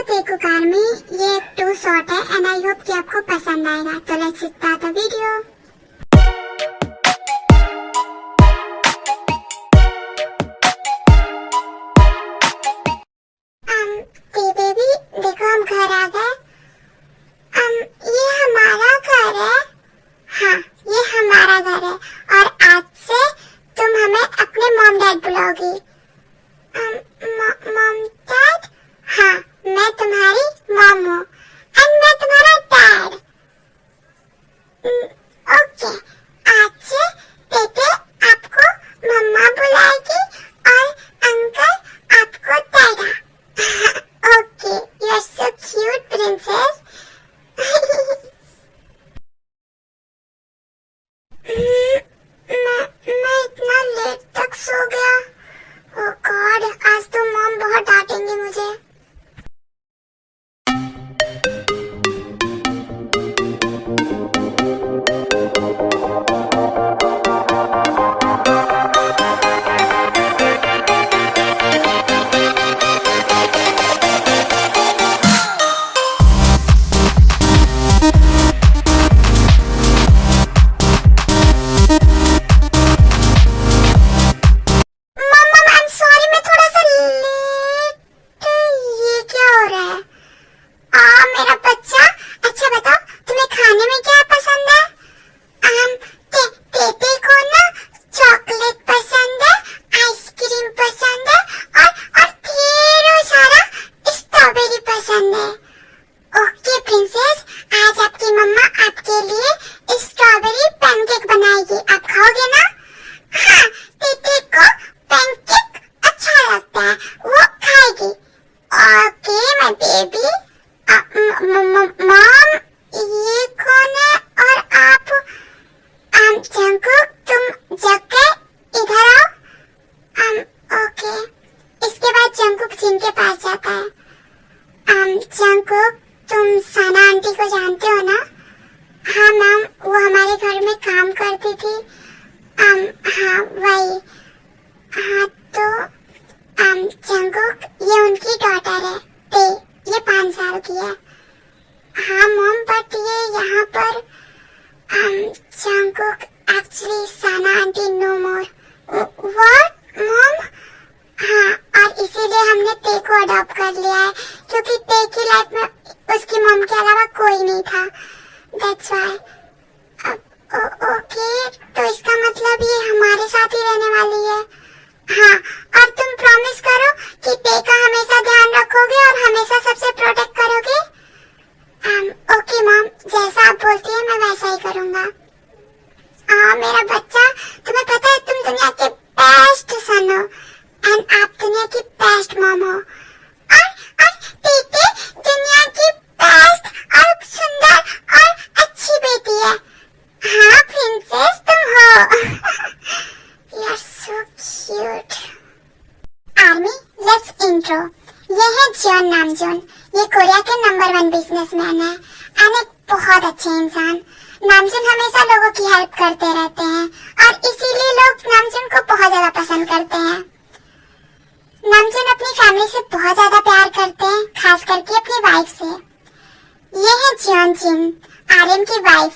देखो कार में ये एक 2 शॉट है एंड आई होप कि आपको पसंद आएगा। तो let's start the video. Baby देखो हम घर आ गए। ये हमारा घर है। हाँ ये हमारा घर है और आज से तुम हमें अपने मॉम डैड बुलाओगी। Mom dad? हाँ मैं तुम्हारी मॉम हूँ एंड मैं तुम्हारा डैड। ओके आज से बेटे आपको मम्मा बुलाएगी और अंकल आपको डैडा। Okay you are so cute princess. मैं इतना लेट तक सो गया। ओह गॉड आज तो मॉम बहुत डांटेंगी मुझे। ओके प्रिंसेस आज आपकी मम्मा आपके लिए स्ट्रॉबेरी पैनकेक बनाएगी। आप खाओगे ना? हाँ टीटी को पैनकेक अच्छा लगता है वो खाएगी। Okay my baby. मॉम ये कौन है और आप जंकुक तुम जग गए इधर आओ। ओके इसके बाद जंकुक जिन के पास जाता है। जंकुक तुम साना आंटी को जानते हो ना? हाँ मैम वो हमारे घर में काम करती थी। हाँ वही। हाँ तो जंकुक ये उनकी डॉटर है ते ये 5 साल की है। हाँ मॉम बट ये यहाँ पर Jungkook actually Sana aunty no more. What mom? हाँ और इसीलिए हमने ते को अडॉप्ट कर लिया है क्योंकि ते की लाइफ में उसकी मॉम के अलावा कोई नहीं था। That's why. ओके तो इसका मतलब ये हमारे साथ ही रहने वाली है। हाँ और तुम प्रॉमिस करो कि ते का हमेशा ध्यान रखोगे और हमेशा सबसे प्रोटेक्ट करोगे। ओके मॉम जैसा आप बोलती है मैं वैसा ही करूँगा। मेरा बच्चा तुम्हें पता है तुम दुनिया के बेस्ट सन हो एंड आप दुनिया की बेस्ट मॉम हो और टीटी दुनिया की बेस्ट और सुंदर और अच्छी बेटी है। हाँ प्रिंसेस तुम हो। You are so cute. Army let's intro. ये है जॉन नामजून। ये कोरिया के नंबर 1 बिजनेसमैन है एंड एक बहुत अच्छे इंसान। नामजून हमेशा लोगों की हेल्प करते रहते हैं और इसीलिए लोग नामजून को बहुत ज्यादा पसंद करते हैं। नामजून अपनी फैमिली से बहुत ज्यादा प्यार करते हैं खास करके अपनी वाइफ से। ये है जॉन जिन आर्यन की वाइफ।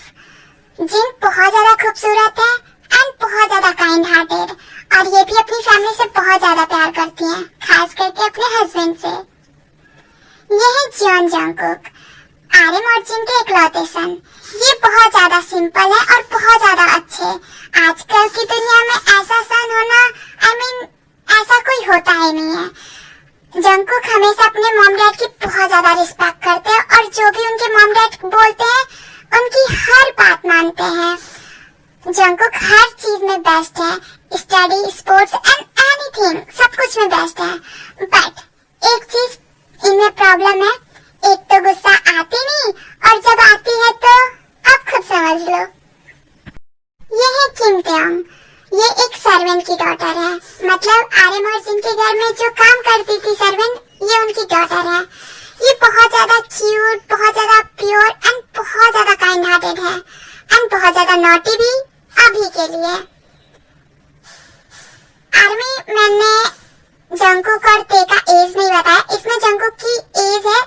जिन बहुत ज्यादा खूबसूरत है एंड बहुत ज्यादा काइंड हार्टेड और ये भी अपनी फैमिली से बहुत ज्यादा प्यार करती हैं खास करके अपने हस्बैंड से। ये है जॉन जंकुक आर्यन और जिन के इकलौते सन। ये बहुत ज्यादा सिंपल है और बहुत ज्यादा अच्छे। आजकल की दुनिया में ऐसा सन होना ऐसा कोई होता ही नहीं है। जंकुक हमेशा अपने मॉम डैड की बहुत ज्यादा रिस्पेक्ट करते हैं और जो भी उनके मॉम डैड बोलते हैं उनकी हर बात मानते हैं। जंकुक हर चीज में बेस्ट है। स्टडी स्पोर्ट्स एंड एनीथिंग सब कुछ में बेस्ट है। बट एक चीज इनमें प्रॉब्लम है। एक तो गुस्सा आती नहीं और जब आती है तो आप खुद समझ लो। ये है किम त्योंग। ये एक सर्वेंट की डॉटर है। मतलब आर्यन और जिन के घर में जो काम करती थी सर्वेंट ये उनकी डॉटर है। ये बहुत ज्यादा क्यूट बहुत ज्यादा प्योर एंड बहुत ज्यादा काइंड हार्टेड है एंड बहुत ज्यादा नॉटी भी अभी के लिए। आर्मी मैंने जंकुक और ते का एज नहीं बताया। इसमें जंकुक की एज है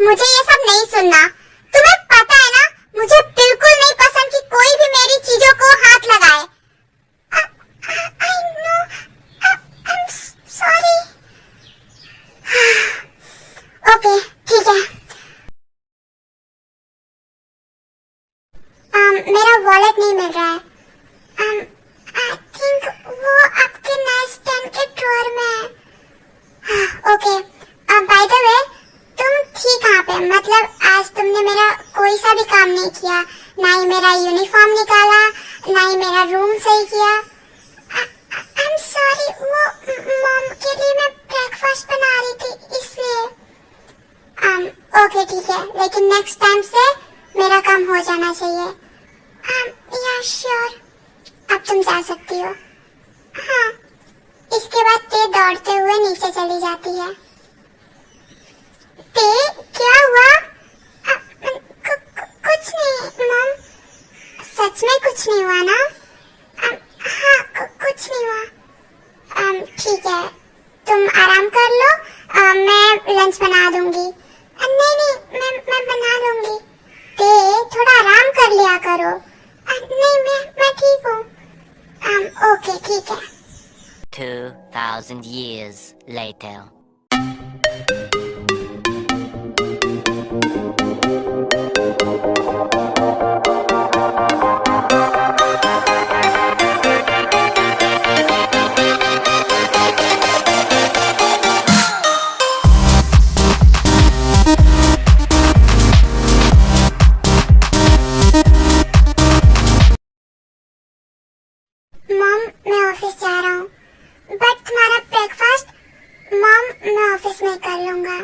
मुझे ये सब नहीं सुनना। तुम्हें पता है ना, मुझे बिल्कुल नहीं पसंद कि कोई भी मेरी चीजों को हाथ लगाए। I know, I'm sorry. Okay, ठीक है। मेरा वॉलेट नहीं मिल रहा है। I think वो आपके नाइटस्टैंड के ड्रॉअर में है। ओके, बाय द वे, तुम थी कहाँ पे? मतलब आज तुमने मेरा कोई सा भी काम नहीं किया, ना ही मेरा यूनिफॉर्म निकाला, ना ही मेरा रूम सही किया। I'm sorry, वो मॉम के लिए मैं ब्रेकफास्ट बना रही थी इसलिए। ओके ठीक है, लेकिन नेक्स्ट टाइम से मेरा काम हो जाना चाहिए। या श्योर, अब तुम जा सकती हो। हाँ, इसके बाद ते दौड़ते हुए नीचे चली जाती है। ते, क्या हुआ? कुछ नहीं मॉम, सच में कुछ नहीं हुआ ना? हाँ, कुछ नहीं हुआ। ठीक है, तुम आराम कर लो, मैं लंच बना दूंगी। नहीं, मैं बना लूंगी। ते, थोड़ा आराम कर लिया करो। नहीं, मैं ठीक हूँ। ओके ठीक है। 2000 years later. मॉम, मैं ऑफिस जा रहा हूँ, बट तुम्हारा ब्रेकफास्ट मॉम मैं ऑफिस में कर लूंगा।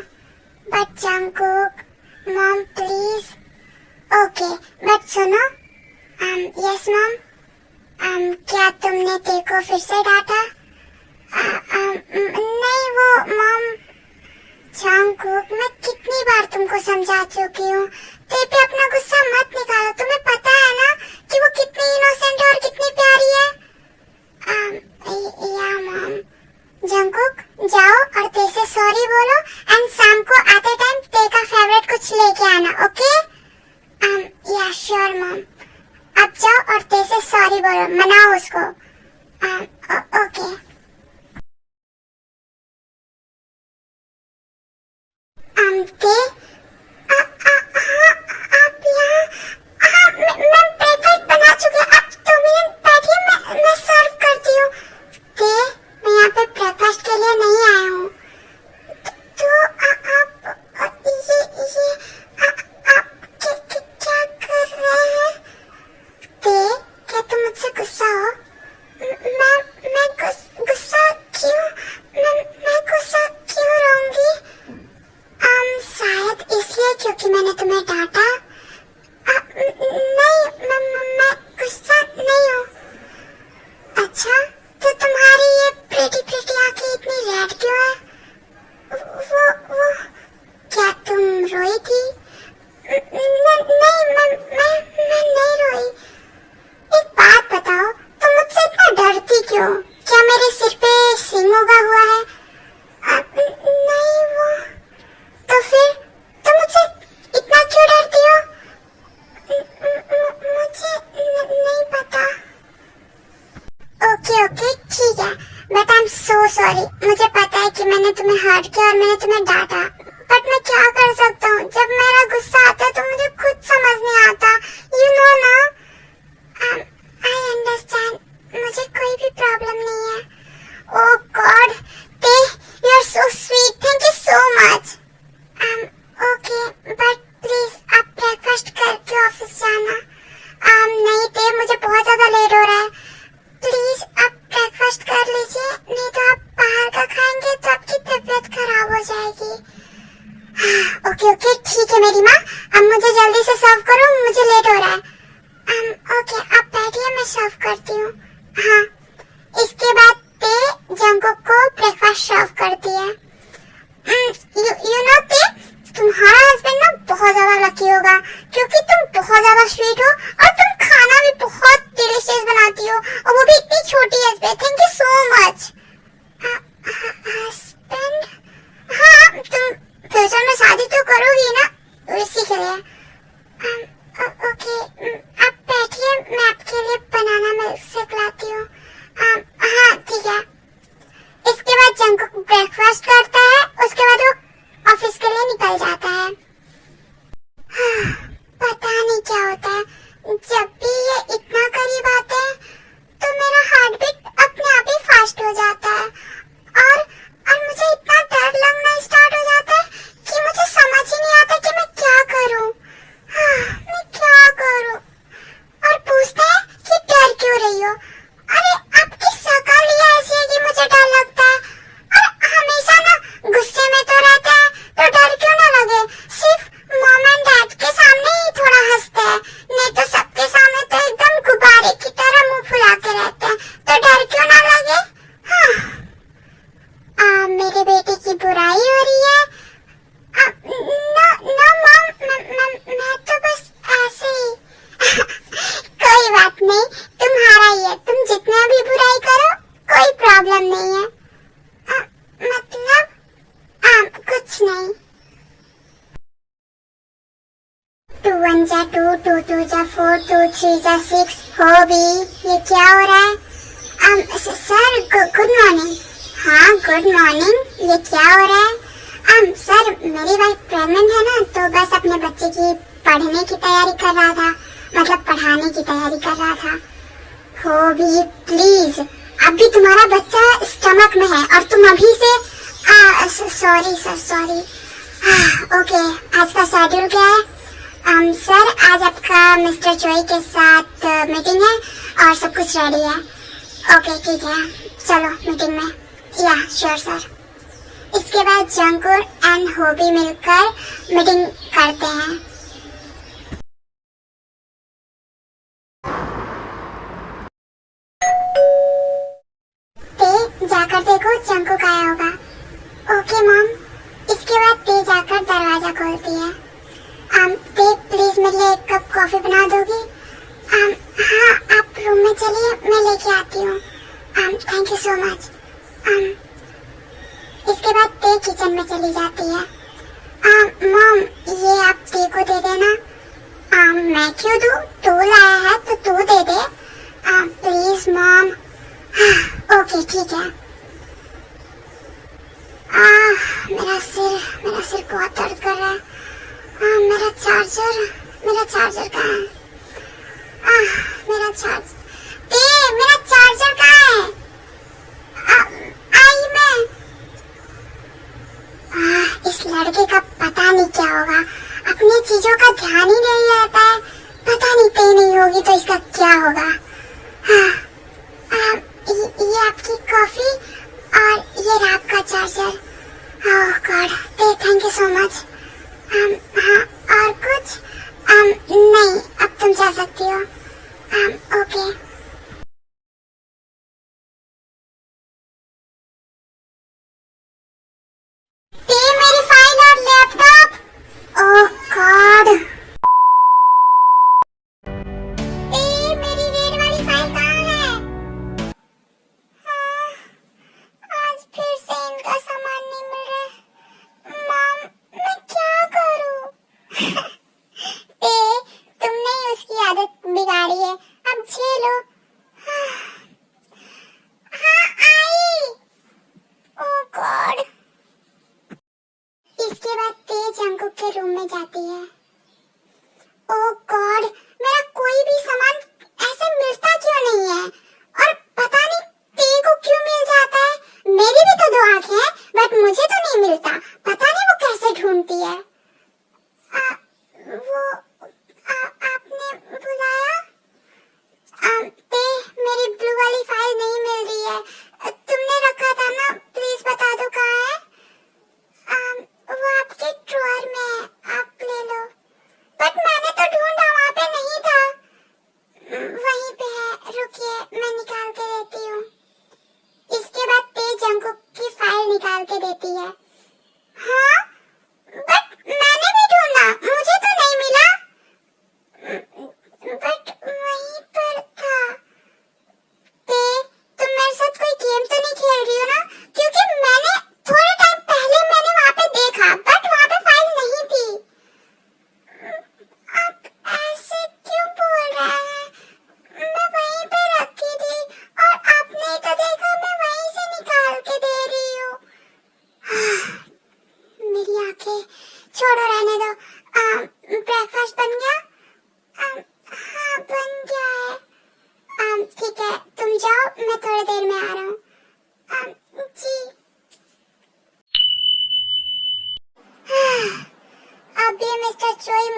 But Jungkook, mom please. Okay, but सुनो। Yes mom. क्या तुमने ते को फिर से डांटा? नहीं वो मॉम, जंगकुक, मैं कितनी बार तुमको समझा चुकी हूँ, ते पे अपना गुस्सा मत निकालो। तुम्हें पता है ना कि वो कितनी इनोसेंट और कितनी प्यारी है। या मॉम। जंगकुक, जाओ और ते से सॉरी बोलो, एंड शाम को आते टाइम ते का फेवरेट कुछ लेके आना, ओके? या श्योर मॉम। अब जाओ और ते से सॉरी बोलो, मनाओ उसको। ओके। ते, आप यहाँ? मैं ब्रेकफास्ट बना चुकी हूँ, आप 2 मिनट बैठिए, मैं सर्व करती हूँ। ते, मैं यहाँ पे ब्रेकफास्ट के लिए नहीं आया हूँ। तो आप क्या कर रहे हैं? ते, क्या तुम मुझसे गुस्सा हो? मैं गुस्सा क्यों? मैं गुस्सा क्यों रहूंगी? शायद इसलिए क्योंकि मैंने तुम्हें डांटा। नहीं, मैं गुस्सा नहीं हूँ। अच्छा, तो तुम्हारी ये प्रीटी आंखें इतनी रेड क्यों है? वो क्या तुम रोई थी? नहीं, मैं नहीं रोई। एक बात बताओ, तुम मुझसे इतना डरती क्यों? क्या मेरे सिर पे सिंग उगा हुआ है? नहीं वो, तो फिर तुम मुझसे इतना क्यों डरती हो? मुझे नहीं पता। ओके ठीक है, but I am so sorry. मुझे पता है कि मैंने तुम्हें हर्ट किया और मैंने तुम्हें डांटा, बट मैं क्या कर सकता हूँ? जब मेरा गुस्सा आता है तो मुझे खुद समझ नहीं आता, यू नो ना। आई अंडरस्टैंड, मुझे कोई भी प्रॉब्लम नहीं है। ओह गॉड, ते, you are so sweet, thank you so much. Okay, but please आप ब्रेकफास्ट करके ऑफिस जाना। नहीं ते, मुझे बहुत ज्यादा लेट हो रहा है, प्लीज आप ब्रेकफास्ट कर लीजिए, नहीं तो आप बाहर का खाएंगे तो आपकी तबीयत खराब हो जाएगी। ओके ठीक है मेरी माँ, अब मुझे जल्दी से सर्व करो, मुझे लेट हो रहा है। ओके, आप बैठिए, मैं सर्व करती हूँ। हाँ, इसके बाद ते जंगकुक को ब्रेकफास्ट सर्व करती है। यू नो ते, तुम्हारा हस्बैंड ना बहुत ज्यादा लकी होगा, क्योंकि तुम बहुत ज्यादा स्वीट हो और तुम खाना भी बहुत डिलीशियस बनाती हो, और वो भी इतनी छोटी एज पे। Thank you so much. Husband? हाँ, तुम फिर फ्यूचर में शादी तो करोगी ना, इसी के लिए। ओके, आप बैठिए, मैं आपके लिए बनाना मिल्क शेक लाती हूँ। हाँ ठीक है। इसके बाद जंकुक ब्रेकफास्ट करता है, उसके बाद वो ऑफिस के लिए निकल जाता है। पता नहीं क्या होता है, जब भी ये इतना करीब आते हैं तो मेरा हार्ट बीट अपने आप ही फास्ट हो जाता है और मुझे इतना डर लगना स्टार्ट हो जाता है कि मुझे समझ ही नहीं आता कि मैं क्या करूं। मैं क्या करूं? और पूछते हैं कि डर क्यों रही हो? अरे आपकी शक्ल ही ऐसी है कि मुझे डर लगता है। और हमेशा ना गुस्से में तो रहते हैं, तो डर क्यों ना लगे? सिर्फ मॉम एंड डैड के सामने ही थोड़ा हंसते हैं, नहीं तो सबके सामने तो एकदम गुब्बारे की तरह मुंह फुला के रहते हैं, तो डर क्यों ना लगे? मेरे बेटे की बुराई हो रही है? नो मॉम, मैं तो बस ऐसे ही। कोई बात नहीं, तुम्हारा ही है, तुम जितना भी बुराई करो कोई प्रॉब्लम नहीं है। मतलब कुछ नहीं। 2 1 जा 2, 2 2 जा 4, 2 3 जा 6। हो भी, ये क्या हो रहा है? Sir good morning. हाँ गुड मॉर्निंग, ये क्या हो रहा है? सर मेरी वाइफ प्रेग्नेंट है ना, तो बस अपने बच्चे की पढ़ने की तैयारी कर रहा था, मतलब पढ़ाने की तैयारी कर रहा था। हो भी प्लीज, अभी तुम्हारा बच्चा स्टमक में है और तुम अभी से सॉरी सर, सॉरी। ओके, आज का शेड्यूल क्या है? सर आज आपका मिस्टर चोई के साथ मीटिंग है और सब कुछ रेडी है। ओके ठीक है, चलो मीटिंग में। या श्योर सर। इसके बाद जंकुर एंड होबी मिलकर मीटिंग करते हैं। ते जाकर देखो जंकुक आया होगा। Okay mom. इसके बाद ते जाकर दरवाजा खोलती है। ते प्लीज मेरे लिए 1 कप कॉफी बना दोगी? हाँ आप रूम में चलिए, मैं लेके आती हूँ। Thank you so much. इसके बाद ते किचन में चली जाती है। मॉम ये आप ते को दे देना। मैं क्यों दूँ? तू लाया है तो तू दे दे। Please mom. ओके ठीक है। मेरा सिर बहुत दर्द कर रहा है। मेरा चार्जर कहाँ है? मेरा चार्जर कहाँ है? आई मैं। इस लड़के का पता नहीं क्या होगा, अपनी चीजों का ध्यान ही नहीं रहता है। पता नहीं पे नहीं होगी तो इसका क्या होगा। ये आपकी कॉफी और ये रात का charger. Oh God, thank you so much. हाँ और कुछ? नहीं, अब तुम जा सकती हो। ओके। मेरी फाइल और लैपटॉप। ओह गॉड, मेरी रेड वाली फाइल कहाँ है? आज फिर से इनका सामान नहीं मिल रहा है। मॉम मैं क्या करूं? तुमने ही उसकी आदत बिगाड़ी है, अब झेलो। हाँ आई। ओह गॉड। इसके बाद ते जंकुक के रूम में जाती है। ओह गॉड, मेरा कोई भी सामान ऐसे मिलता क्यों नहीं है? और पता नहीं ते को क्यों मिल जाता है? मेरी भी तो 2 आंखें हैं, बट मुझे तो नहीं मिलता। पता नहीं वो कैसे ढूंढती है। आपने बुलाया? ते मेरी ब्लू वाली फाइल नहीं मिल रही है, तुमने रखा था ना, प्लीज बता दो कहाँ है? वो आपके ड्रॉअर में है, आप ले लो। बट मैंने तो ढूंढा, वहाँ पे नहीं था। वहीं पे है, रुकिए मैं निकाल के देती हूँ। इसके बाद ते जंकुक की फाइल निकाल के देती है। हाँ बट मैंने भी ढूंढा,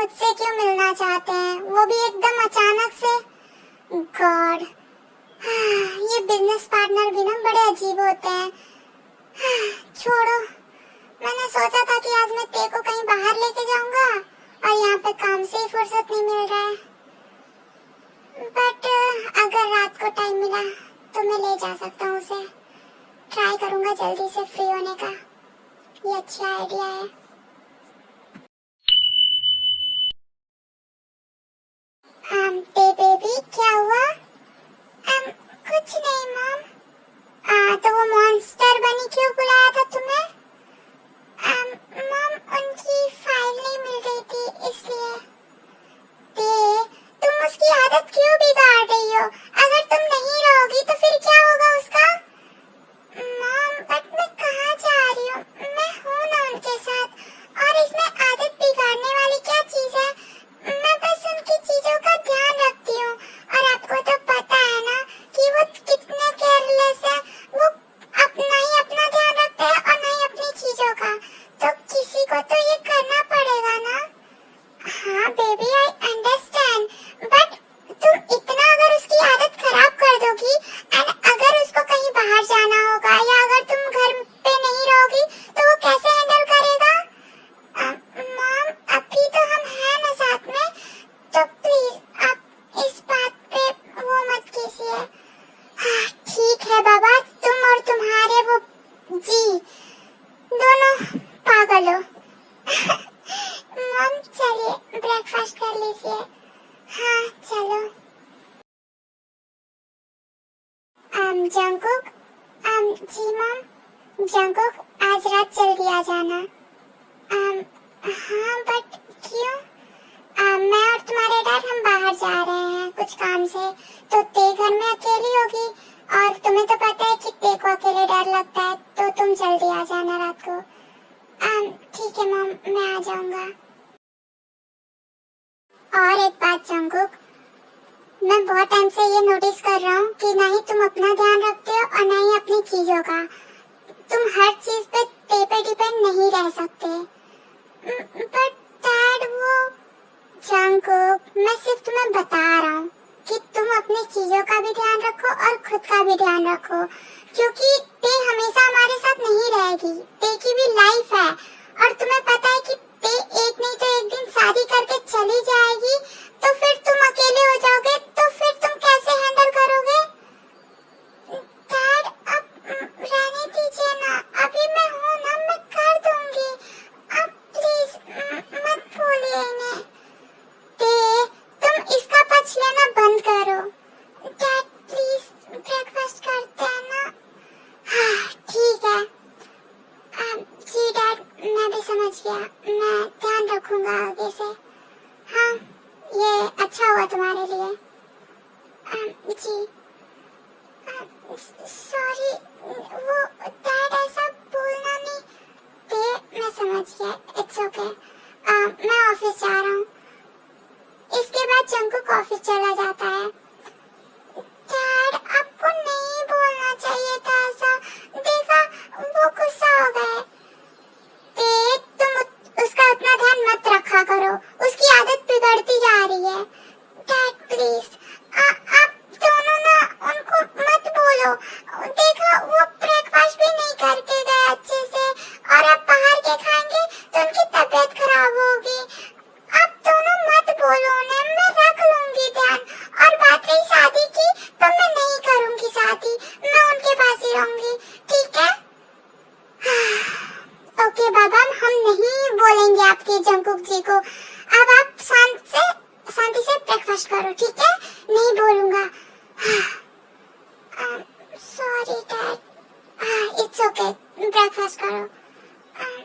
मुझसे क्यों मिलना चाहते हैं, वो भी एकदम अचानक से। गॉड, ये बिजनेस पार्टनर भी ना बड़े अजीब होते हैं। छोड़ो, मैंने सोचा था कि आज मैं तेरे को कहीं बाहर लेके जाऊंगा और यहाँ पे काम से ही फुर्सत नहीं मिल रहा है। बट अगर रात को टाइम मिला तो मैं ले जा सकता हूँ उसे। ट्राई करूंगा जल्दी से फ्री होने का। ये अच्छा आइडिया है। बेबी क्या हुआ? कुछ नहीं मॉम। तो वो मॉन्स्टर बनी क्यों बुलाया था तुम्हें? मॉम, उनकी फाइल नहीं मिल रही थी इसलिए। तुम उसकी आदत क्यों बिगाड़ रही हो? अगर तुम नहीं रहोगी तो फिर क्या होगा उसका? मॉम, बट मैं कहाँ जा रही हूँ? मैं हूँ ना उनके साथ। और इसमें आदत बिगाड़ने वाली क्या चीज है? मैं बस उनकी चीजों का ध्यान रखती हूँ। और आपको तो पता है ना कि वो कितने केयरलेस है। वो अपना ही अपना ध्यान रखते हैं और नहीं अपनी चीजों का। तो किसी को तो ये करना पड़ेगा ना। हाँ बेबी, आई अंडरस्टैंड, बट तुम इतना अगर उसकी आदत खराब कर दोगी एंड अगर उसको कहीं बाहर जाना होगा या अगर तुम घर पे नहीं रहोगी तो वो कैसे हैंडल करेगा? मॉम, अभी तो हम हैं ना साथ में, तो प्लीज आप इस बात पे वो मत कीजिए। हाँ, ठीक है बाबा, तुम और तुम्हारे वो जी दोनों पागल हो। मॉम, चलिए ब्रेकफास्ट कर लीजिए। हाँ चलो। जंकुक, जी मॉम। जंकुक, आज रात जल्दी आ जाना। हाँ बट क्यों? मैं और तुम्हारे डैड हम बाहर जा रहे हैं कुछ काम से, तो ते घर में अकेली होगी और तुम्हें तो पता है कि ते को अकेले डर लगता है, तो तुम जल्दी आ जाना रात को। ठीक है मॉम, मैं आ जाऊंगा। और एक बात जंकुक, मैं बहुत टाइम से ये नोटिस कर रहा हूँ कि ना ही तुम अपना ध्यान रखते हो और ना ही अपनी चीजों का। तुम हर चीज पे ते पे डिपेंड नहीं रह सकते। बट डैड, वो जंकुक, मैं सिर्फ तुम्हें बता रहा हूँ कि तुम अपनी चीजों का भी ध्यान रखो और खुद का भी ध्यान रखो, क्योंकि ते हमेशा हमारे साथ नहीं रहेगी। ते की भी लाइफ है और तुम्हें पता है कि ते एक नहीं तो एक दिन शादी करके चली जाएगी, तो फिर तुम अकेले हो जाओगे, तो फिर तुम कैसे हैंडल करोगे? डैड, अब रहने दीजिए ना, अभी मैं हूँ ना, मैं कर दूंगी। अब प्लीज मत बोलिए इन्हें। तुम इसका पक्ष लेना बंद करो। डैड प्लीज ब्रेकफास्ट करते हैं ना। हाँ ठीक है। जी डैड, मैं भी समझ गया, मैं ध्यान रखूंगा आगे से। हाँ, ये अच्छा हुआ तुम्हारे लिए। जी सॉरी, वो डैड ऐसा बोलना नहीं। मैं समझ गया, इट्स ओके। मैं ऑफिस जा रहा हूँ। इसके बाद जंकुक ऑफिस चला जाता है। डैड, आपको नहीं बोलना चाहिए था ऐसा। देखा, वो गुस्सा हो गए। तुम उसका उतना ध्यान मत रखा करो, उसकी आदत बिगड़ती जा रही है। डैड प्लीज, आप दोनों ना उनको मत बोलो। देखा, वो ब्रेकफास्ट भी नहीं करके गए अच्छे से, और अब बाहर के खाएंगे तो उनकी तबीयत खराब होगी। आप दोनों मत बोलो उन्हें, मैं रख लूंगी ध्यान। और बात रही शादी की, तो मैं नहीं करूंगी शादी, मैं उनके पास ही रहूंगी, ठीक है? ओके बाबा, हम नहीं बोलेंगे आपके जंकुक जी को। अब आप शांति से ब्रेकफास्ट करो, ठीक है? नहीं बोलूंगा। Sorry dad. It's okay, breakfast करो। हाँ।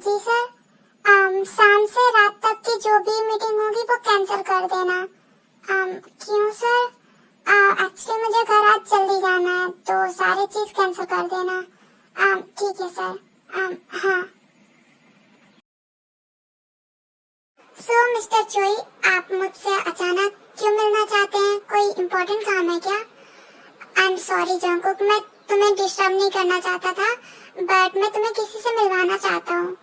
जी सर, शाम से रात तक की जो भी मीटिंग होगी वो कैंसिल कर देना। क्यों सर? एक्चुअली मुझे घर आज जल्दी जाना है, तो सारी चीज कैंसिल कर देना। ठीक है सर। हाँ। सो मिस्टर चोई, आप मुझसे अचानक क्यों मिलना चाहते हैं? कोई इम्पोर्टेंट काम है क्या? आई एम सॉरी जंगकुक, मैं तुम्हें डिस्टर्ब नहीं करना चाहता था, बट मैं तुम्हें किसी से मिलवाना चाहता हूँ।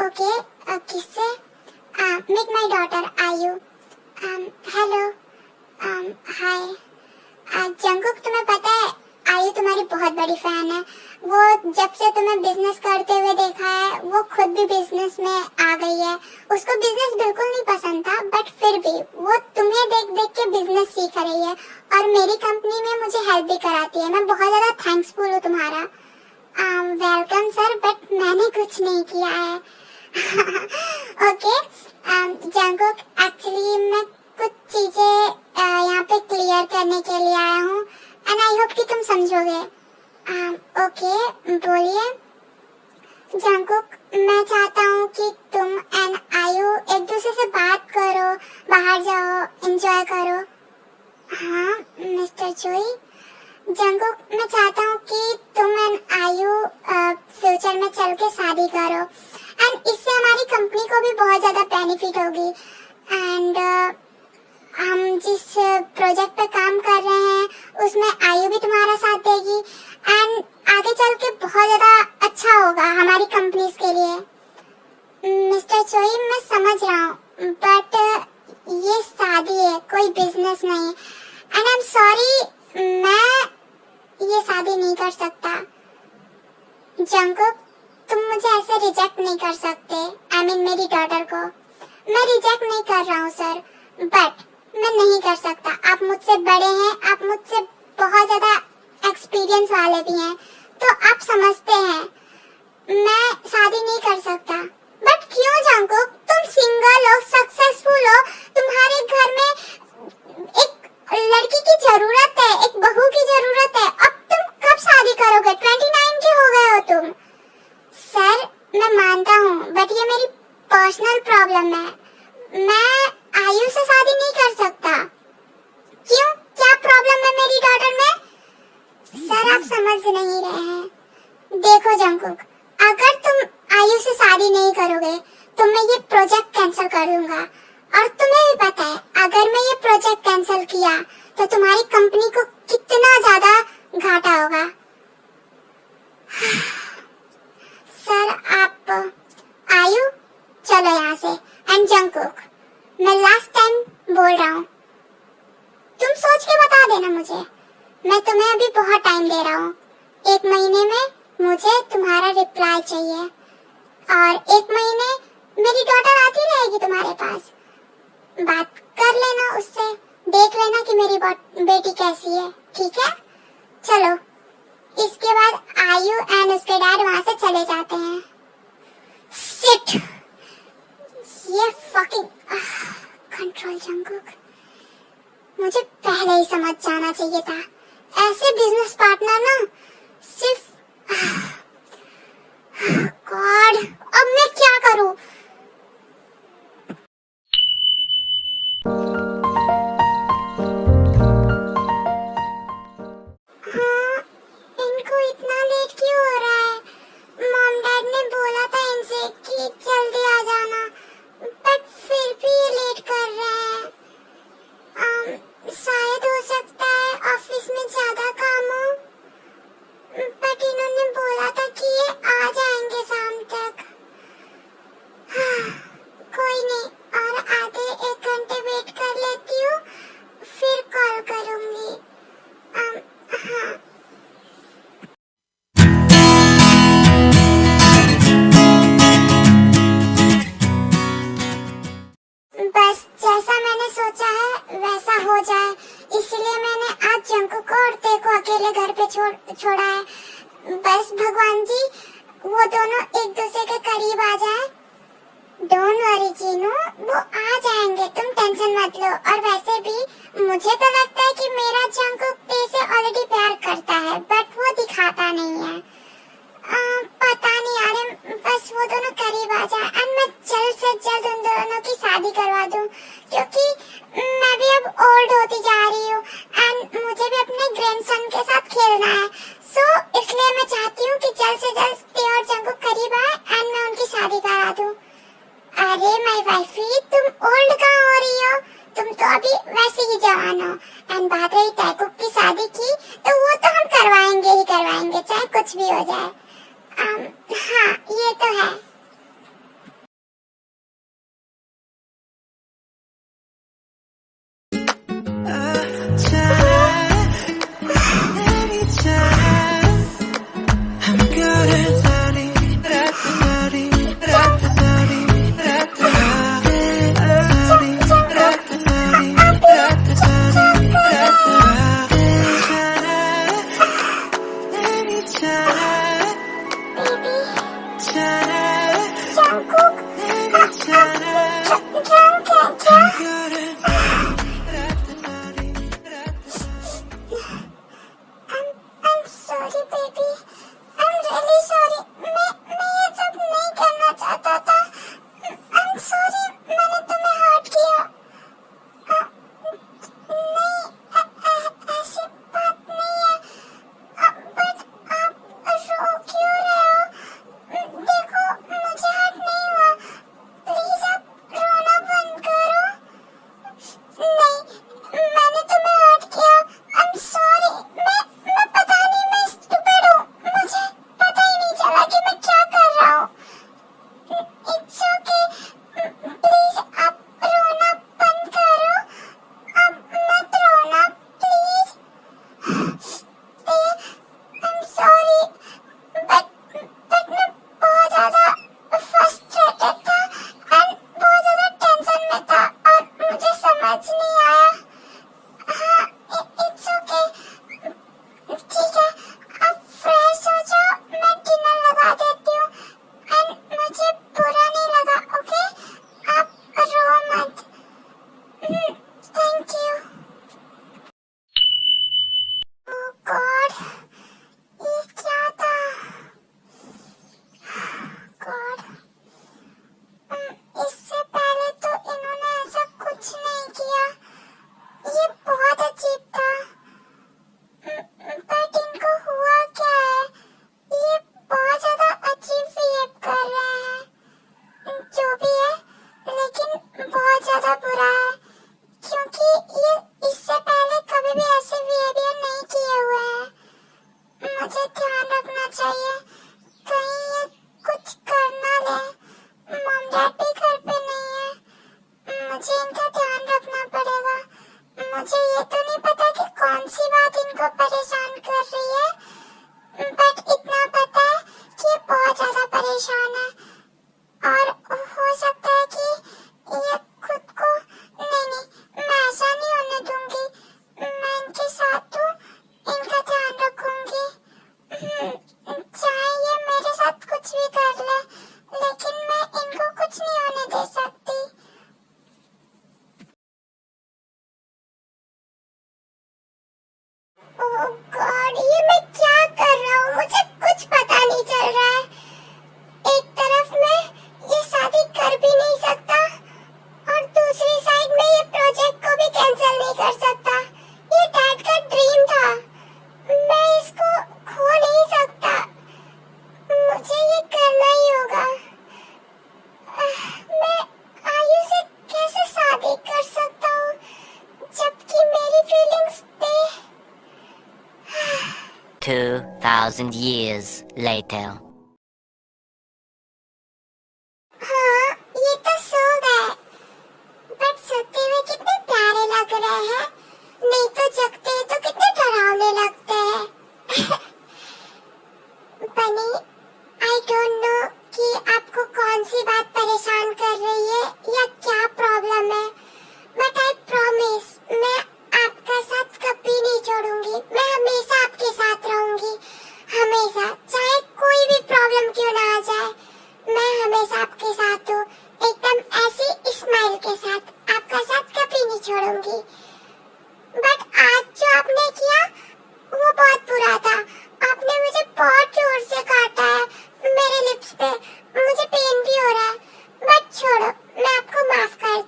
ओके, किससे? मीट माय डॉटर आयु। हेलो, हाय। जंगकुक, तुम्हें पता है आयु तुम्हारी बहुत बड़ी फैन है। वो जब से तुम्हें बिजनेस करते हुए देखा है, वो खुद भी बिजनेस में आ गई है। उसको बिजनेस बिल्कुल नहीं पसंद था, बट फिर भी वो तुम्हें देख देख के बिजनेस सीख रही है और मेरी कंपनी में मुझे हेल्प भी कराती है। मैं बहुत ज्यादा थैंक्सफुल हूँ तुम्हारा। वेलकम सर, बट मैंने कुछ नहीं किया है। ओके जंगकुक, एक्चुअली मैं कुछ चीजें यहाँ पे क्लियर करने के लिए आया हूँ एंड आई होप कि तुम समझोगे। ओके, बोलिए। जंगकुक, मैं चाहता हूँ कि तुम एंड आयु एक दूसरे से बात करो, बाहर जाओ, एंजॉय करो। हाँ मिस्टर चोई। जंगकुक, मैं चाहता हूँ कि तुम एंड आयु फ्यूचर में चल के शादी करो एंड इससे हमारी कंपनी को भी बहुत ज्यादा बेनिफिट होगी एंड हम जिस प्रोजेक्ट पे काम कर रहे हैं उसमें आयु भी तुम्हारा साथ देगी एंड आगे चल के बहुत ज्यादा अच्छा होगा हमारी कंपनीज के लिए। मिस्टर चोई, मैं समझ रहा हूँ, बट ये शादी है, कोई बिजनेस नहीं एंड आई एम सॉरी, मैं ये शादी नहीं कर सकता। जंगकुक, तुम मुझे ऐसे रिजेक्ट नहीं कर सकते। आई मीन मेरी डॉटर को। मैं रिजेक्ट नहीं कर रहा हूँ सर, बट मैं नहीं कर सकता। आप मुझसे बड़े हैं, आप मुझसे बहुत ज्यादा एक्सपीरियंस वाले भी हैं, तो आप समझते हैं मैं शादी नहीं कर सकता। बट क्यों जंगकुक? तुम सिंगल हो, सक्सेसफुल हो, तुम्हारे घर में एक लड़की की जरूरत है, एक बहू की जरूरत है। अब तुम कब शादी करोगे? 29 के हो गए हो तुम। सर, मैं मानता हूँ, बट ये मेरी पर्सनल प्रॉब्लम है। मैं आयु से शादी नहीं कर सकता। क्यों? क्या प्रॉब्लम है मेरी डॉटर में? सर, आप समझ नहीं रहे हैं। देखो जंगकुक, अगर तुम आयु से शादी नहीं करोगे तो मैं ये प्रोजेक्ट कैंसिल कर दूंगा और तुम्हें भी पता है अगर मैं ये प्रोजेक्ट कैंसिल किया तो तुम्हारी कंपनी को कितना ज्यादा घाटा होगा। सर, आप आयु चलो यहाँ से। एंड जंगकुक, मैं लास्ट टाइम बोल रहा हूँ, तुम सोच के बता देना मुझे। मैं तुम्हें अभी बहुत टाइम दे रहा हूँ। 1 महीने में मुझे तुम्हारा रिप्लाई चाहिए और 1 महीने मेरी डॉटर आती रहेगी तुम्हारे पास। बात कर लेना उससे, देख लेना कि मेरी बेटी कैसी है, ठीक है? चलो, इसके बाद आयु एंड उसके डैड वहां से चले जाते हैं। शिट, ये फकिंग कंट्रोल जंगकुक, मुझे पहले ही समझ जाना चाहिए था। ऐसे बिजनेस पार्टनर ना सिर्फ गॉड, अब मैं क्या करूं? हाँ, इनको इतना लेट क्यों हो रहा है? मॉम डैड ने बोला था इनसे कि जल्दी आ जाना, बट फिर भी ये लेट कर रहे हैं। शायद हो सकता है ऑफिस में ज्यादा काम हो, बट इन्होंने बोला था कि ये आ जाएंगे शाम तक। कोई नहीं, और आधे 1 घंटे वेट कर लेती हूँ, फिर कॉल करूँगी। हाँ। बस जैसा मैंने सोचा है वैसा हो जाए, इसलिए मैंने आज जंगकुक और ते को अकेले घर पे छोड़ा है। बस भगवान जी वो दोनों एक दूसरे के करीब आ जाए। डोंट वरी जीनू, वो आ जाएंगे, तुम टेंशन मत लो। और वैसे भी मुझे तो लगता है कि मेरा जंगकुक ते से ऑलरेडी प्यार करता है, बट वो दिखाता नहीं है। पता नहीं यार, बस वो दोनों शादी करवा दूं, क्योंकि मैं भी अब ओल्ड होती जा रही हूँ एंड मुझे भी अपने ग्रैंडसन के साथ खेलना है। सो इसलिए मैं चाहती हूँ कि जल्द से जल्द टे और जंगकुक करीब आए एंड मैं उनकी शादी करा दूं। अरे माय वाइफी, तुम ओल्ड कहाँ हो रही हो? तुम तो अभी वैसे ही जवान हो। एंड बात रही टैकुक की शादी की, तो वो तो हम करवाएंगे ही करवाएंगे, चाहे कुछ भी हो जाए। हाँ, ये तो है। years later. हाँ, ये तो सो गए, बट सोते हुए कितने प्यारे लग रहे हैं, नहीं तो जगते तो कितने डरावने लगते हैं। बनी, आई डोंट नो कि आपको कौन सी बात परेशान कर रही है या क्या प्रॉब्लम है, बट आई प्रॉमिस मैं आपका साथ कभी नहीं छोड़ूंगी, मैं हमेशा आपके साथ रहूंगी, हमेशा, चाहे कोई भी प्रॉब्लम क्यों ना आ जाए, मैं हमेशा आपके साथ हूँ, एकदम ऐसी स्माइल के साथ, आपका साथ कभी नहीं छोड़ूंगी। बट आज जो आपने किया वो बहुत बुरा था, आपने मुझे बहुत जोर से काटा है मेरे लिप्स पे, मुझे पेन भी हो रहा है, बट छोड़ो, मैं आपको माफ कर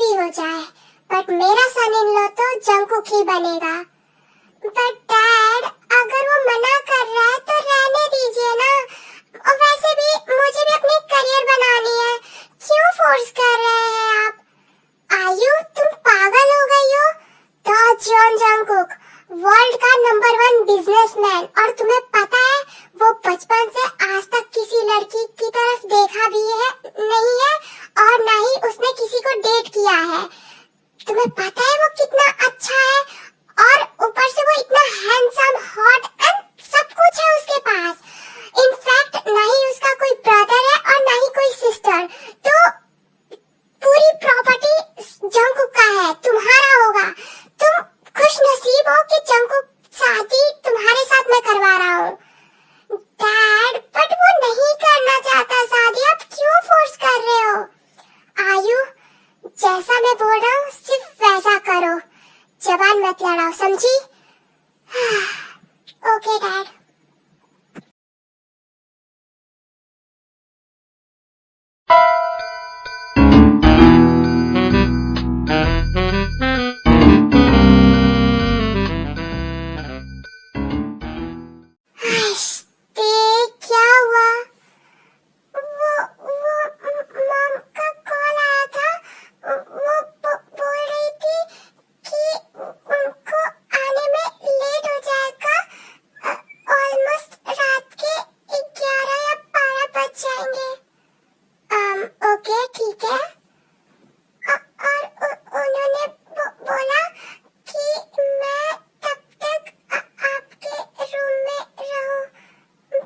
भी हो जाए, बट मेरा सन इन लॉ तो जंगकुक ही बनेगा। बट डैड, अगर वो मना कर रहा है तो रहने दीजिए ना। और वैसे भी मुझे भी अपनी करियर बनानी है, क्यों फोर्स कर रहे हैं आप? आयु, तुम पागल हो गई हो? द जॉन जंगकुक वर्ल्ड का नंबर 1 बिजनेसमैन, और तुम्हें पता है वो बचपन से आज तक किसी लड़की की तरफ देखा भी है नहीं है, और ना ही उसने किसी को डेट किया है। तुम्हें पता है वो कितना अच्छा है, और ऊपर से वो इतना हैंडसम, हॉट एंड सब कुछ है उसके पास। इनफैक्ट ना ही उसका कोई ब्रदर है और ना ही कोई सिस्टर, तो पूरी प्रॉपर्टी जंगकुक का है, तुम्हारा होगा। तुम खुश नसीब हो कि जंगकुक शादी तुम्हारे साथ मैं करवा रहा हूँ। डैड, बट वो नहीं करना चाहता शादी, आप क्यों फोर्स कर रहे हो? आयु, जैसा मैं बोल रहा हूँ सिर्फ वैसा करो, जबान मत लड़ाओ, समझी? Okay dad. क्या हुआ? वो मॉम का कॉल आया था। वो बोल रही थी कि उनको आने में लेट हो जाएगा, ऑलमोस्ट रात के 11 या 12 बज जाएंगे। ओके ठीक है। और उन्होंने बोला कि मैं तब तक आपके रूम में रहूं,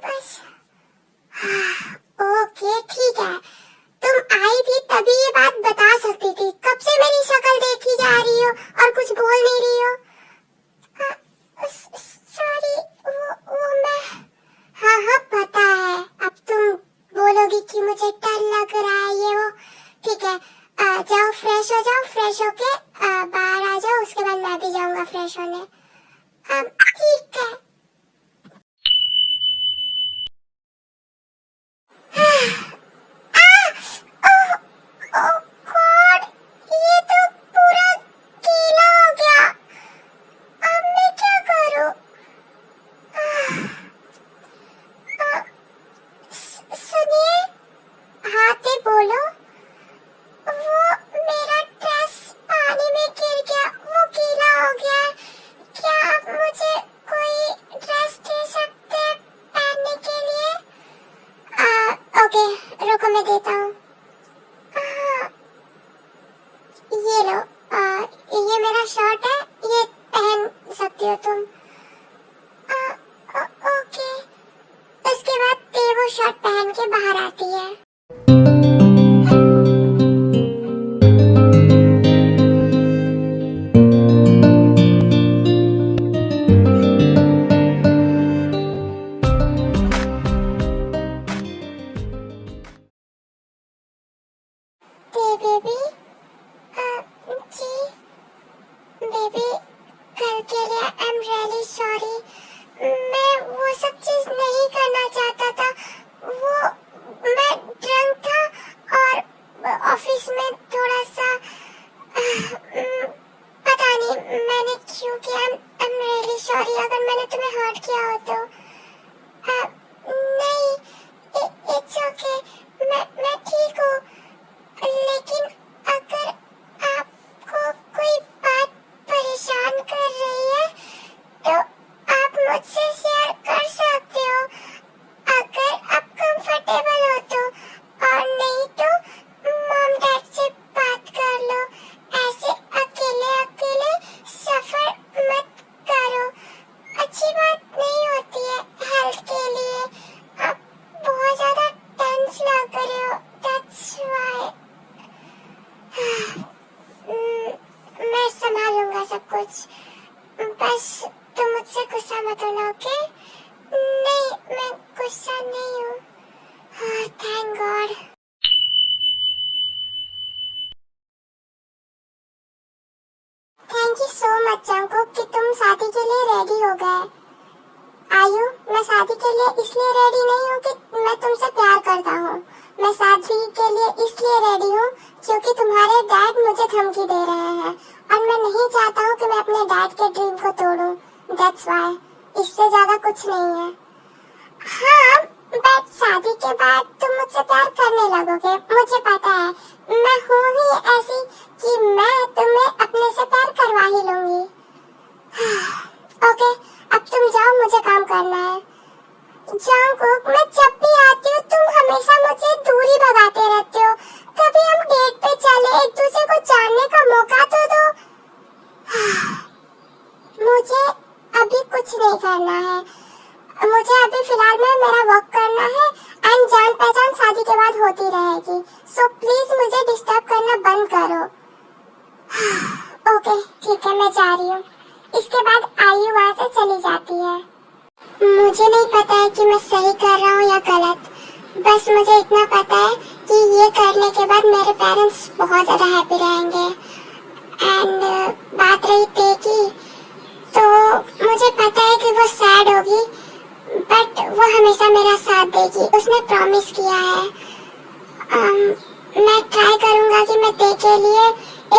बस। ओके ठीक है, तुम आई थी तभी ये बात बता सकती थी। कब से मेरी शक्ल देखी जा रही हो और कुछ बोल नहीं रही हो? सॉरी, वो मैं। हाँ हाँ पता है, अब तुम बोलोगी कि मुझे डर लग रहा है ये वो। ठीक है, जाओ फ्रेश हो जाओ, फ्रेश होके बाहर आ जाओ, उसके बाद मैं भी जाऊंगा फ्रेश होने। ठीक है। ओह गॉड, ये तो पूरा गीला हो गया। अब मैं क्या करूं? सुनिए। हाँ ते बोलो। वो मेरा ड्रेस पानी में गिर गया, वो गीला हो गया है। क्या आप मुझे कोई ड्रेस दे सकते हैं पहनने के लिए? ओके, रुको मैं देता हूँ। ये लो, ये मेरा शर्ट है, ये पहन सकती हो तुम। ओके। उसके बाद ते वो शर्ट पहन के बाहर आती है। बेबी, जी बेबी, कल के लिए आई एम रियली सॉरी। मैं वो सब चीज नहीं करना चाहता था। वो मैं ड्रंक था और ऑफिस में थोड़ा सा पता नहीं मैंने क्यों किया। आई एम रियली सॉरी अगर मैंने तुम्हें हर्ट किया हो तो। नहीं, इट्स ओके, मैं ठीक हूँ। लेकिन अगर आपको कोई बात परेशान कर रही है तो आप मुझसे शेयर कर सकते हो, अगर आप कंफर्टेबल हो तो। और नहीं तो मॉम डैड से बात कर लो। ऐसे अकेले अकेले सफर मत करो, अच्छी बात नहीं होती है हेल्थ के लिए। आप बहुत ज्यादा टेंस लग रहे हो, दैट्स व्हाई। मैं संभालूंगा सब कुछ, बस तुम मुझसे गुस्सा मत होना, ओके? नहीं, मैं गुस्सा नहीं हूँ। Thank God. Thank you so much Jungkook कि तुम शादी के लिए रेडी हो गए। आयु, मैं शादी के लिए इसलिए रेडी नहीं हूँ कि मैं तुमसे प्यार करता हूँ। मैं शादी के लिए इसलिए रेडी हूँ क्योंकि तुम्हारे डैड मुझे धमकी दे रहे हैं और मैं नहीं चाहता हूँ कि मैं अपने डैड के ड्रीम को तोड़ूं। That's why। इससे ज्यादा कुछ नहीं है। हाँ, बट शादी के बाद तुम मुझसे प्यार करने लगोगे, मुझे पता है। मैं हूँ ही ऐसी कि मैं तुम्हें अपने से प्यार करवा ही लूंगी। ओके, अब तुम जाओ, मुझे काम करना है। जंगकुक, मैं जब भी आती हूँ तुम हमेशा मुझे दूरी भगाते रहते हो। कभी हम डेट पे चले, एक दूसरे को जानने का मौका तो दो। मुझे अभी कुछ नहीं करना है। मुझे अभी फिलहाल में मेरा वर्क करना है एंड जान पहचान शादी के बाद होती रहेगी। सो प्लीज मुझे डिस्टर्ब करना बंद करो। ओके ठीक है, मैं जा रही हूँ। इसके बाद आयु वहाँ से चली जाती है। मुझे नहीं पता है कि मैं सही कर रहा हूँ या गलत, बस मुझे इतना पता है कि ये करने के बाद मेरे पेरेंट्स बहुत ज्यादा हैप्पी रहेंगे। एंड बात रही ते की, तो मुझे पता है कि वो सैड होगी बट वो हमेशा मेरा साथ देगी। उसने प्रॉमिस किया है। मैं ट्राई करूंगा कि मैं ते के लिए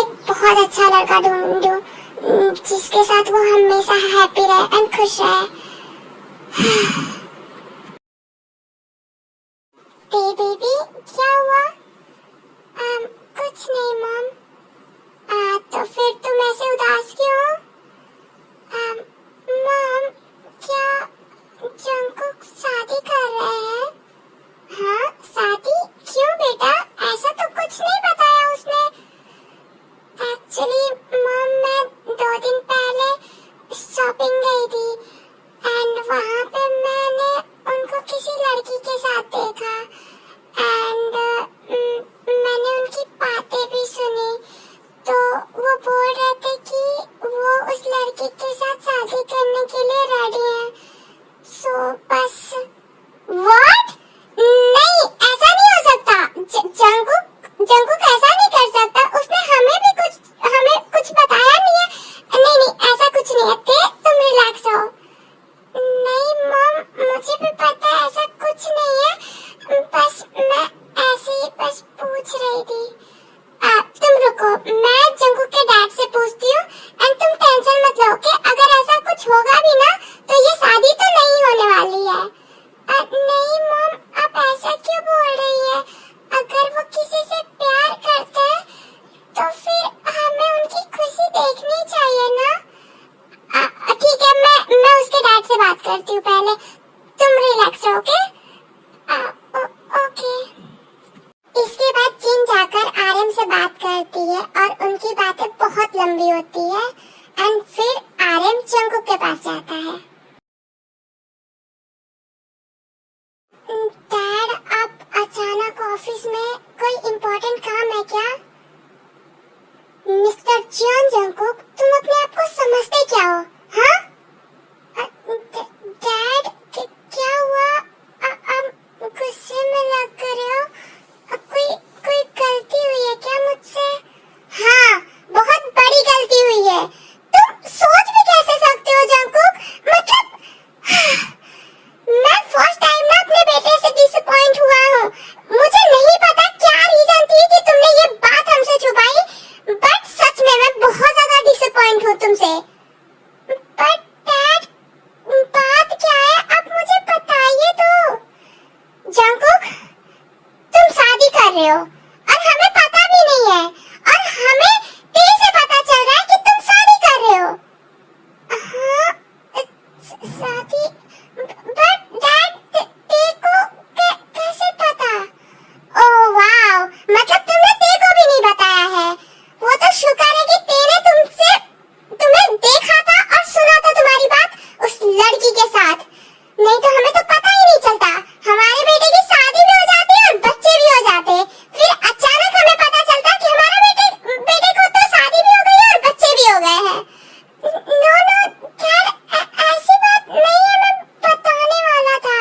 एक बहुत अच्छा लड़का ढूंढूं जिसके साथ वो हमेशा हैप्पी रहे एंड खुश रहे। बेबी क्या हुआ? कुछ नहीं मॉम। तो फिर तुम ऐसे उदास क्यों हो? मॉम, क्या जंगकुक शादी कर रहे हैं? हाँ, शादी? क्यों बेटा? ऐसा तो कुछ नहीं बताया उसने। एक्चुअली मॉम, मैं 2 दिन पहले शॉपिंग गई थी एंड वहाँ पे मैंने उनको किसी लड़की के साथ देखा एंड मैंने उनकी बातें भी सुनी। तो वो बोल रहे थे कि वो उस लड़की के साथ शादी करने के लिए रेडी हैं। सो बस। व्हाट? नहीं, ऐसा नहीं हो सकता। जंगकुक ऐसा नहीं कर सकता। उसने हमें कुछ बताया नहीं है। नहीं, ऐसा कुछ नहीं है। तुम रिलैक्स हो। नहीं मॉम, मुझे भी पता है ऐसा कुछ नहीं है। बस मैं ऐसे ही बस पूछ रही थी। तुम रुको, मैं जंगकुक के डैड से पूछती हूँ एंड तुम टेंशन मत लो कि अगर ऐसा कुछ होगा भी ना तो ये शादी तो नहीं होने वाली है। नहीं मॉम, आप ऐसा क्यों बोल रही है? अगर वो किसी से प्यार करते हैं तो फिर हमें उनकी खुशी देखनी चाहिए ना। ठीक है, मैं उसके डैड से बात करती हूँ पहले। तुम रिलैक्स रहो, ओके। इसके बाद जिन जाकर आर्यन से बात करती है और उनकी बातें बहुत लंबी होती है एंड फिर आर्यन जंगकुक के पास जाता है। डैड, आप अचानक ऑफिस में कोई इम्पोर्टेंट काम है क्या? मिस्टर जियोन जंगकुक, तुम अपने आप को समझते क्या हो? हाँ? डैड, क्या हुआ? गुस्से में लग रहे हो? कोई गलती हुई है क्या मुझसे? हाँ, बहुत बड़ी गलती हुई है। तुम सोच भी कैसे सकते हो जंगकुक? मतलब मैं फर्स्ट टाइम ना अपने बेटे से डिसअपॉइंट हुआ हूँ। मुझे नहीं पता क्या रीजन थी कि तुमने ये बात हमसे छुपाई, बट सच में मैं बहुत ज्यादा डिसअपॉइंट हूँ तुमसे। बट डैड, बात क्या है? आप मुझे बताइए तो। जंगकुक, तुम शादी कर रहे हो और हमें पता भी नहीं है और हमें तेरे से पता चल रहा है कि तुम शादी कर रहे हो। हाँ, शादी? बट डैड, तेरे को कैसे पता? ओह वाओ, मतलब तुमने तेरे को भी नहीं बताया है। वो तो शुक्र है कि तेरे तुम्हें देखा था और सुना था तुम्हारी बात उस लड़की के साथ। नहीं तो हमें तो पता ही नहीं चलता। हमारे बेटे की शादी भी हो जाती है और बच्चे भी हो जाते हैं। फिर अचानक हमें पता चलता कि हमारे बेटे को तो शादी भी हो गई है और बच्चे भी हो गए हैं। नो, खैर ऐसी बात नहीं है। मैं बताने वाला था।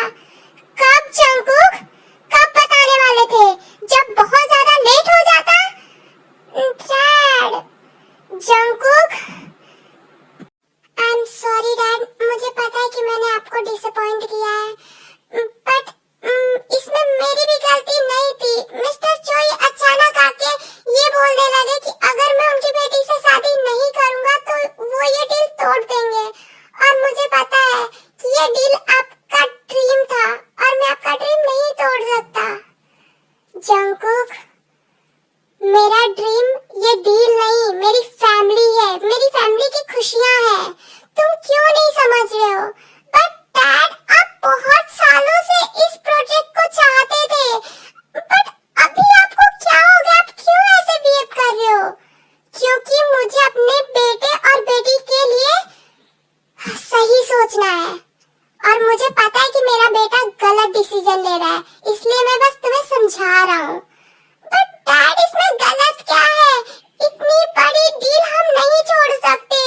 कब जंगकुक? कब बताने वाले थे? जब बहुत ज्यादा लेट हो जाता? Dad, Jungkook, I am sorry dad, मुझे पता है कि मैंने आपको डिसअपॉइंट किया है, बट इसमें मेरी भी गलती नहीं थी। मिस्टर चोई अचानक आके ये बोलने लगे कि अगर मैं उनकी बेटी से शादी नहीं करूंगा तो वो ये डील तोड़ देंगे, और मुझे पता है कि ये डील आपका ड्रीम था और मैं आपका ड्रीम नहीं तोड़ सकता। जंगकुक, मेरा ड्रीम ये डील नहीं, मेरी फैमिली है, मेरी फैमिली की खुशियां हैं। तुम क्यों नहीं समझ रहे हो? बट डैड, आप बहुत सालों से इस प्रोजेक्ट को चाहते थे, बट अभी आपको क्या हो गया? आप क्यों ऐसे बिहेव कर रहे हो? क्योंकि मुझे अपने बेटे और बेटी के लिए सही सोचना है, और मुझे पता है कि मेरा बेटा गलत डिसीजन ले रहा है, इसलिए मैं बस तुम्हें समझा रहा हूँ। बट डैड, इसमें गलत क्या है? इतनी बड़ी डील हम नहीं छोड़ सकते।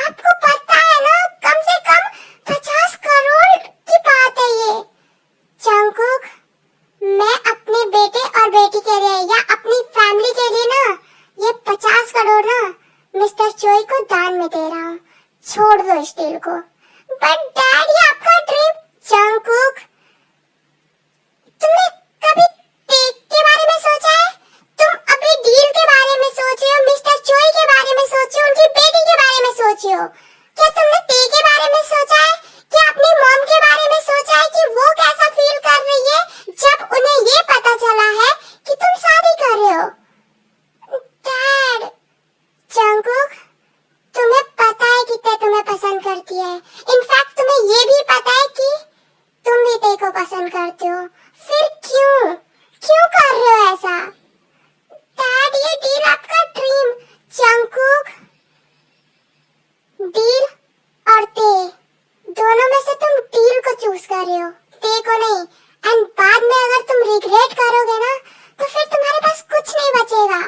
आपको पता है ना, कम से कम 50 करोड़ की बात है ये। जंगकुक, मैं अपने बेटे और बेटी के लिए या अपनी फैमिली के लिए ना ये 50 करोड़ ना मिस्टर चोई को दान में दे रहा हूँ। छोड़ दो इस डील को। बट डैड, ये आपका ड्रीम। जंगकुक, तुमने कभी टेक के बारे में सोचा है? तुम अभी डील के बारे में सोच रहे हो, मिस्टर चोई के बारे में सोच रहे हो, उनकी बेटी के बारे में सोच रहे हो। क्या तुमने टे के बारे में सोचा है? क्या अपनी मॉम के बारे में सोचा है कि वो कैसा फील कर रही है जब उन्हें ये पता चला है कि तुम शादी कर रहे हो? डैड, जंगकुक, तुम्हें पता है कि ते तुम्हें पसंद करती है। इनफैक्ट तुम्हें ये भी पता है कि तुम भी ते को पसंद करते हो। फिर क्यों कर रहे हो ऐसा? डैड, ये डील आपका ड्रीम। जंगकुक, डील और ते, दोनों में से तुम डील को चूज कर रहे हो, ते को नहीं। एंड बाद में अगर तुम रिग्रेट करोगे ना तो फिर तुम्हारे पास कुछ नहीं बचेगा,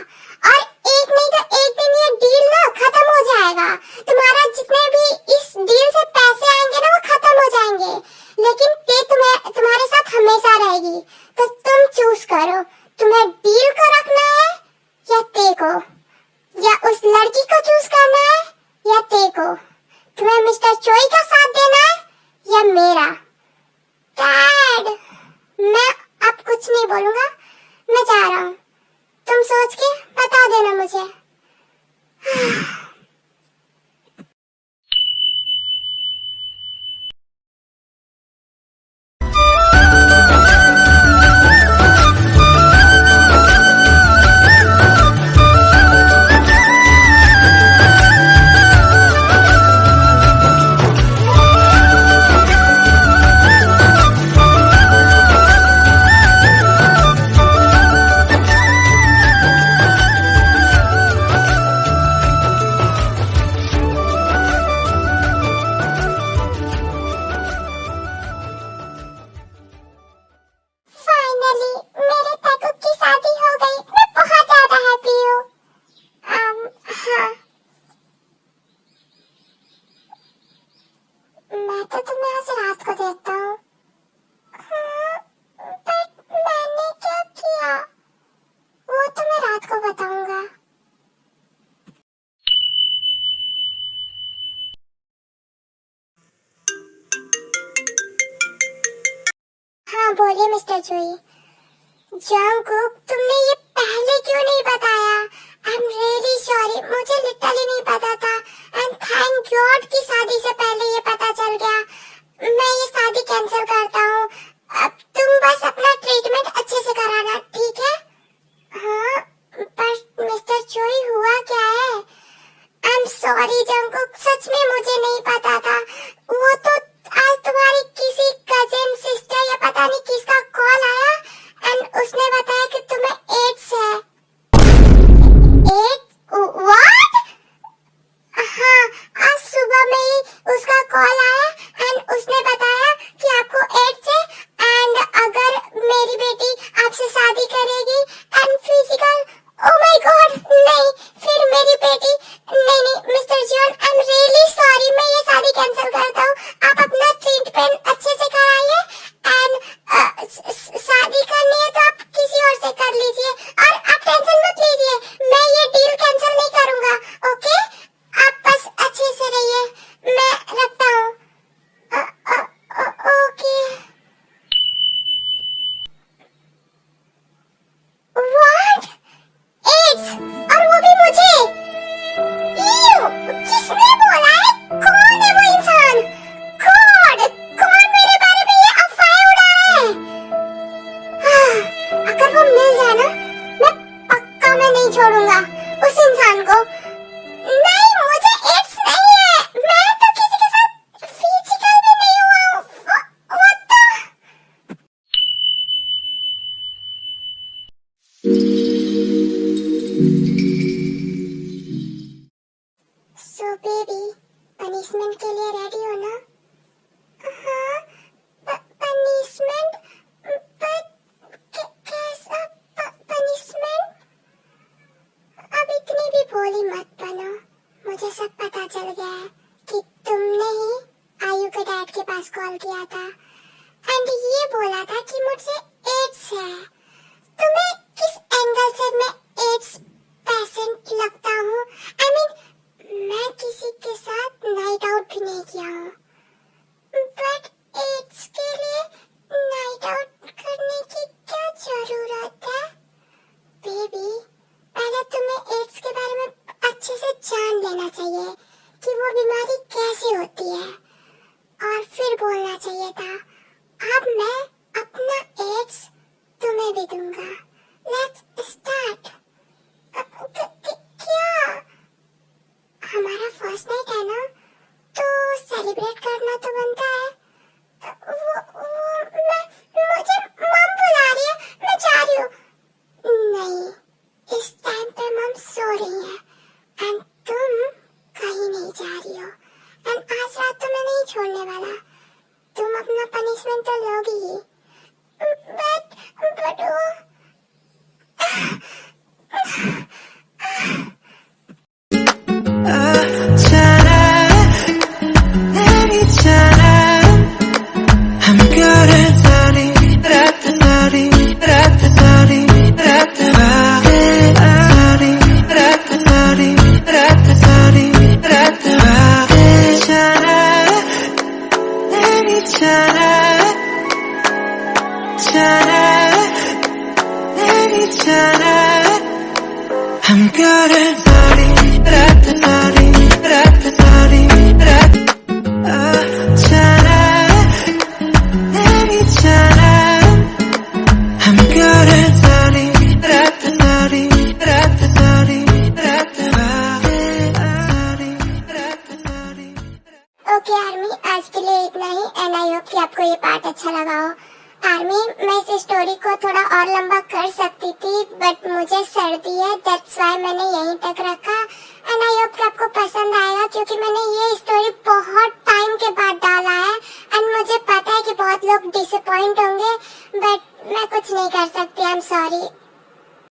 और एक नहीं तो एक दिन ये डील ना खत्म हो जाएगा। तुम्हारा जितने भी इस डील से पैसे आएंगे ना वो खत्म हो जाएंगे, लेकिन ते तुम्हारे साथ हमेशा रहेगी। तो तुम चूज करो, तुम्हें डील को रखना है या ते को, या उस लड़की को चूज करना है या ते को। तुम्हें मिस्टर चोई का साथ देना है या मेरा? डैड, मैं अब कुछ नहीं बोलूंगा, मैं जा रहा हूँ। तुम सोच के बता देना मुझे। बोलिए मिस्टर चोई। जंगकुक, तुमने ये पहले क्यों नहीं बताया? आई एम रियली सॉरी, मुझे लिटरली नहीं पता था, एंड थैंक गॉड कि शादी से पहले ये पता चल गया। मैं ये शादी कैंसिल करता हूँ, अब तुम बस अपना ट्रीटमेंट अच्छे से कराना, ठीक है? हाँ, पर मिस्टर चोई हुआ क्या है? आई एम सॉरी जंगकुक, सच में मुझे नहीं पता था। वो तो आज तुम्हारी किसी कजिन सिस्टर या पता नहीं किसका कॉल आया एंड उसने बताया कि तुम्हें एड्स है। व्हाट? हाँ, आज सुबह में ही उसका कॉल आया एंड उसने बताया कि आपको एड्स है एंड अगर मेरी बेटी आपसे शादी करेगी and physical, oh my God, नहीं, फिर मेरी बेटी, नहीं mister John, I am really sorry, मैं ये शादी बेबी, पनिशमेंट के लिए रेडी हो ना? हाँ, पनिशमेंट? कैसा पनिशमेंट? अब इतनी भी भोली मत बनो। मुझे सब पता चल गया है कि तुमने ही आयु के डैड के पास कॉल किया था एंड ये बोला था कि मुझे एड्स है। तुम्हें किस एंगल से मैं एड्स पेशेंट लगता हूँ? I mean, मैं किसी के साथ नाइट आउट भी नहीं किया हूँ, बट एड्स के लिए नाइट आउट करने की क्या जरूरत है? बेबी, पहले तुम्हें एड्स के बारे में अच्छे से जान लेना चाहिए कि वो बीमारी कैसे होती है, और फिर बोलना चाहिए था। अब मैं अपना एड्स तुम्हें भी दूंगा। Let's start. क्या? हमारा फर्स्ट नाइट है ना, तो सेलिब्रेट करना तो बनता है। मुझे मम बुला रही है, मैं जा रही हूँ। नहीं, इस टाइम पे मम सो रही है एंड तुम कहीं नहीं जा रही हो एंड आज रात तो मैं नहीं छोड़ने वाला। तुम अपना पनिशमेंट तो लोगी ही, बट ओके आर्मी, आज के लिए इतना ही एंड आई होप कि आपको ये पार्ट अच्छा लगा हो। आर्मी, मैं इस स्टोरी को थोड़ा और लंबा कर सकती थी बट मुझे सर्दी है, दैट्स व्हाई मैंने यहीं तक रखा एंड आई होप कि आपको पसंद आएगा, क्योंकि मैंने ये स्टोरी बहुत टाइम के बाद डाला है एंड मुझे पता है कि बहुत लोग डिसअपॉइंट होंगे, बट मैं कुछ नहीं कर सकती। I am sorry.